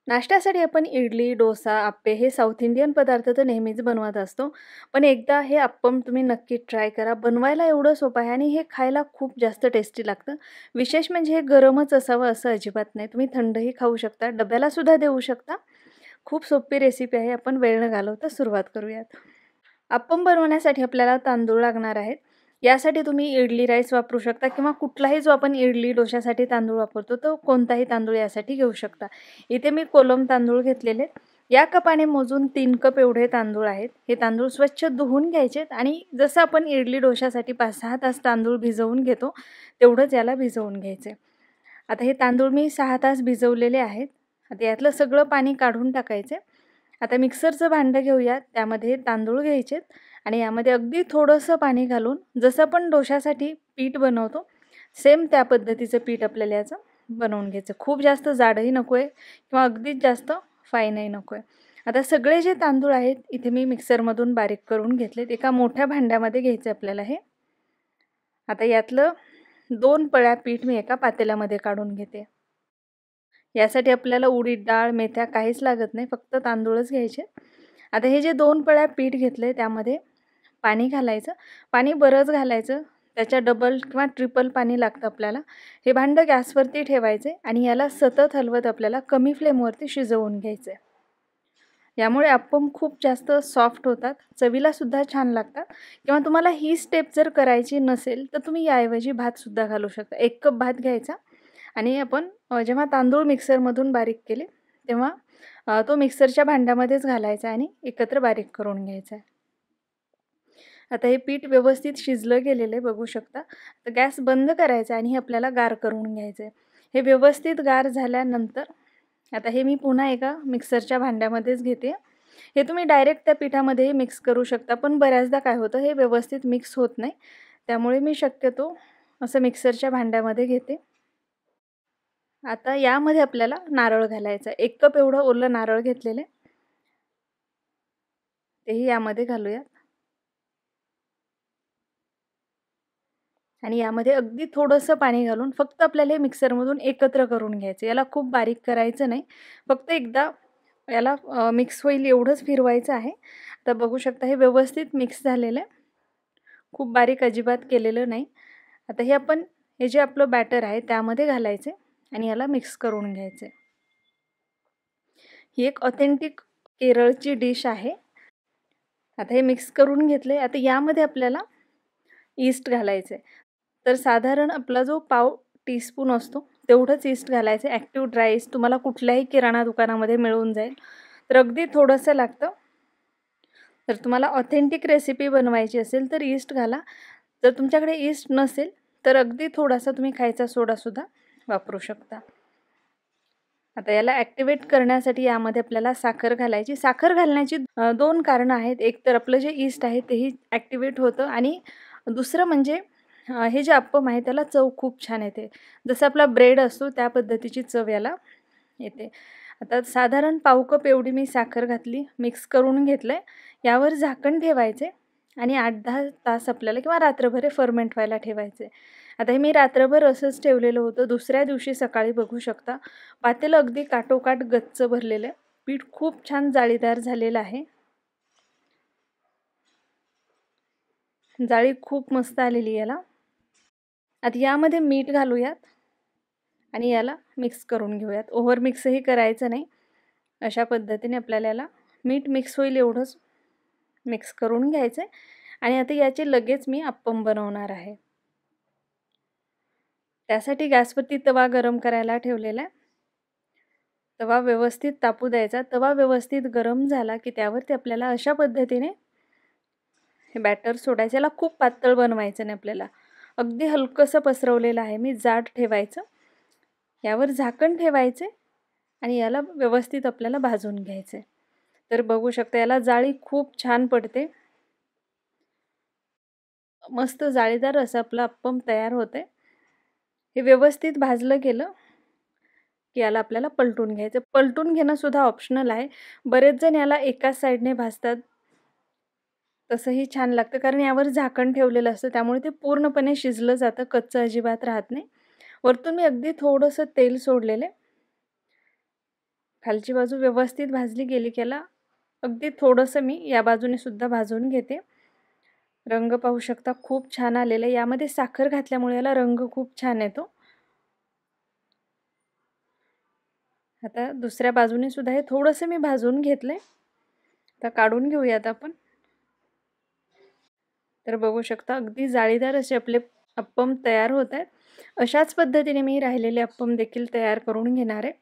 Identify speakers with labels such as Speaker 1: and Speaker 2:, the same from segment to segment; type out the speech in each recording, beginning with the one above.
Speaker 1: नाश्त्यासाठी आपण इडली, डोसा, आप्पे हे साऊथ इंडियन पदार्थ तर नेहमीच बनवत असतो. पण एकदा हे अप्पम तुम्ही नक्की ट्राय करा. बनवायला एवढं सोपं आहे आणि हे खायला खूप जास्त टेस्टी लागतं. विशेष म्हणजे हे गरमच असावं असं अजिबात नाही. तुम्ही थंडही खाऊ शकता, डब्यालासुद्धा देऊ शकता. खूप सोपी रेसिपी आहे. आपण वेळ न घालवता सुरुवात करूयात. अप्पम बनवण्यासाठी आपल्याला तांदूळ लागणार आहेत. यासाठी तुम्ही इडली राईस वापरू शकता किंवा कुठलाही जो आपण इडली डोशासाठी तांदूळ वापरतो तो कोणताही तांदूळ यासाठी घेऊ शकता. इथे मी कोलम तांदूळ घेतलेले. या कपाने मोजून 3 कप एवढे तांदूळ आहेत. हे तांदूळ स्वच्छ धुवून घ्यायचेत आणि जसं आपण इडली डोशासाठी 5-6 तास तांदूळ भिजवून घेतो तेवढंच याला भिजवून घ्यायचे. आता हे तांदूळ मी 6 तास भिजवलेले आहेत. आता यातलं सगळं पाणी काढून टाकायचे. आता मिक्सरचं भांडं घेऊयात. त्यामध्ये तांदूळ घ्यायचेत आणि यामध्ये अगदी थोडंसं पाणी घालून जसं आपण डोशासाठी पीठ बनवतो सेम त्या पद्धतीचं पीठ आपल्याला याचं बनवून घ्यायचं. खूप जास्त जाडही नको आहे किंवा अगदीच जास्त फाईनही नको आहे. आता सगळे जे तांदूळ आहेत इथे मी मिक्सरमधून बारीक करून घेतलेत. एका मोठ्या भांड्यामध्ये घ्यायचं आपल्याला हे. आता यातलं 2 पळ्या पीठ मी एका पातेल्यामध्ये काढून घेते. यासाठी आपल्याला उडीद डाळ, मेथ्या काहीच लागत नाही, फक्त तांदूळच घ्यायचे. आता हे जे 2 पळ्या पीठ घेतले त्यामध्ये पाणी घालायचं. पाणी बरंच घालायचं. त्याच्या डबल किंवा ट्रिपल पाणी लागतं आपल्याला. हे भांडं गॅसवरती ठेवायचे आणि याला सतत हलवत आपल्याला कमी फ्लेमवरती शिजवून घ्यायचे. यामुळे अप्पम खूप जास्त सॉफ्ट होतात, चवीलासुद्धा छान लागतात. किंवा तुम्हाला ही स्टेप जर करायची नसेल तर तुम्ही याऐवजी भातसुद्धा घालू शकता. 1 कप भात घ्यायचा आणि आपण जेव्हा तांदूळ मिक्सरमधून बारीक केले तेव्हा तो मिक्सरच्या भांड्यामध्येच घालायचा आणि एकत्र बारीक करून घ्यायचा आहे. आता हे पीठ व्यवस्थित शिजलं गेलेलं आहे, बघू शकता. तर गॅस बंद करायचा आणि हे आपल्याला गार करून घ्यायचं आहे. हे व्यवस्थित गार झाल्यानंतर आता हे मी पुन्हा एका मिक्सरच्या भांड्यामध्येच घेते. हे तुम्ही डायरेक्ट त्या पिठामध्येही मिक्स करू शकता, पण बऱ्याचदा काय होतं हे व्यवस्थित मिक्स होत नाही. त्यामुळे मी शक्यतो असं मिक्सरच्या भांड्यामध्ये घेते. आता यामध्ये आपल्याला नारळ घालायचा. 1 कप एवढं ओलं नारळ घेतलेलं आहे. तेही यामध्ये घालूयात. आणि यामध्ये अगदी थोडंसं पाणी घालून फक्त आपल्याला हे मिक्सरमधून एकत्र करून घ्यायचं. याला खूप बारीक करायचं नाही. फक्त एकदा याला मिक्स होईल एवढंच फिरवायचं आहे. तर बघू शकता हे व्यवस्थित मिक्स झालेलं आहे. खूप बारीक अजिबात केलेलं नाही. आता हे जे आपलं बॅटर आहे त्यामध्ये घालायचे आणि याला मिक्स करून घ्यायचे. ही एक ऑथेंटिक केरळची डिश आहे. आता हे मिक्स करून घेतले. आता यामध्ये आपल्याला ईस्ट घालायचे. तर साधारण आपला जो पाव टीस्पून असतो तेवढंच ईस्ट घालायचं. ॲक्टिव्ह ड्राय ईस्ट तुम्हाला कुठल्याही किराणा दुकानामध्ये मिळून जाईल. तर अगदी थोडंसं लागतं. जर तुम्हाला ऑथेंटिक रेसिपी बनवायची असेल तर ईस्ट घाला. जर तुमच्याकडे ईस्ट नसेल तर अगदी थोडासा तुम्ही खायचा सोडासुद्धा वापरू शकता. आता याला ॲक्टिवेट करण्यासाठी यामध्ये आपल्याला साखर घालायची. साखर घालण्याची 2 कारणं आहेत. एक तर आपलं जे ईस्ट आहे तेही ॲक्टिवेट होतं आणि दुसरं म्हणजे हे जे अप्पम आहे त्याला चव खूप छान येते. जसं आपला ब्रेड असतो त्या पद्धतीची चव याला येते. आता साधारण पाव कप एवढी मी साखर घातली, मिक्स करून घेतलं आहे. यावर झाकण ठेवायचे आणि 8-10 तास आपल्याला किंवा रात्रभर हे फर्मेंट व्हायला ठेवायचे. आता हे मी रात्रभर असंच ठेवलेलं होतं. दुसऱ्या दिवशी सकाळी बघू शकता पातेलं अगदी काठोकाठ गच्च भरलेलं आहे. पीठ खूप छान जाळीदार झालेलं आहे. जाळी खूप मस्त आलेली याला. आता यामध्ये मीठ घालूयात आणि याला मिक्स करून घेऊयात. ओव्हर मिक्सही करायचं नाही. अशा पद्धतीने आपल्याला याला मीठ मिक्स होईल एवढंच मिक्स करून घ्यायचं आहे. आणि आता याचे लगेच मी अप्पम बनवणार आहे. त्यासाठी गॅसवरती तवा गरम करायला ठेवलेला आहे. तवा व्यवस्थित तापू द्यायचा. तवा व्यवस्थित गरम झाला की त्यावरती आपल्याला अशा पद्धतीने हे बॅटर सोडायचं. याला खूप पातळ बनवायचं नाही आपल्याला. अगदी हलकंसं पसरवलेलं आहे मी, जाड ठेवायचं. यावर झाकण ठेवायचे आणि याला व्यवस्थित आपल्याला भाजून घ्यायचे. तर बघू शकता याला जाळी खूप छान पडते. मस्त जाळीदार असं आपलं अप्पम तयार होते. हे व्यवस्थित भाजलं गेलं की याला आपल्याला पलटून घ्यायचं. पलटून घेणं सुद्धा ऑप्शनल आहे. बरेच जण याला एकाच साईडने भाजतात. तसंही छान लागतं कारण यावर झाकण ठेवलेलं असतं त्यामुळे ते पूर्णपणे शिजलं जातं, कच्चं अजिबात राहत नाही. वरतून मी अगदी थोडंसं तेल सोडलेलं आहे. खालची बाजू व्यवस्थित भाजली गेली की याला अगदी थोडंसं मी या बाजूने सुद्धा भाजून घेते. रंग पाहू शकता खूप छान आलेला आहे. यामध्ये साखर घातल्यामुळे याला रंग खूप छान येतो. आता दुसऱ्या बाजूने सुद्धा हे थोडंसं मी भाजून घेतलंय. आता काढून घेऊयात आपण. तर बघू शकता अगदी जाळीदार असे आपले अप्पम तयार होत आहेत. अशाच पद्धतीने मी राहिलेले अप्पम देखील तयार करून घेणार आहे.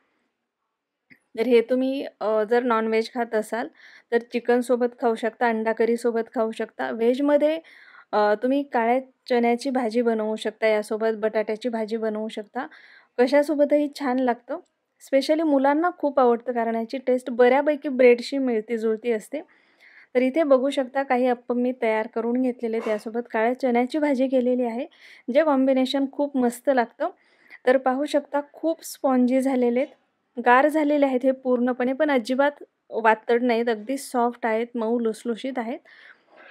Speaker 1: तर हे तुम्ही जर नॉन-व्हेज खात असाल तर चिकनसोबत खाऊ शकता, अंडा करीसोबत खाऊ शकता. व्हेजमध्ये तुम्ही काळ्या चण्याची भाजी बनवू शकता, यासोबत बटाट्याची भाजी बनवू शकता. कशासोबतही छान लागतं. स्पेशली मुलांना खूप आवडतं कारण याची टेस्ट बऱ्यापैकी ब्रेडशी मिळती-जुळती असते. तर इथे बघू शकता काही अप्पम मी तयार करून घेतलेले, त्यासोबत काळ्या चण्याची भाजी केलेली आहे, जे कॉम्बिनेशन खूप मस्त लागतं. तर पाहू शकता खूप स्पॉन्जी झालेले आहेत, गार झालेले आहेत हे पूर्णपणे, पण अजिबात वातड नाहीत, अगदी सॉफ्ट आहेत, मऊ लुसलुशीत आहेत.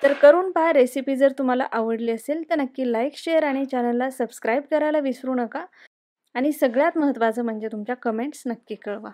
Speaker 1: तर करून पहा. रेसिपी जर तुम्हाला आवडली असेल तर नक्की लाईक, शेअर आणि चॅनलला सबस्क्राईब करायला विसरू नका. आणि सगळ्यात महत्त्वाचं म्हणजे तुमच्या कमेंट्स नक्की कळवा.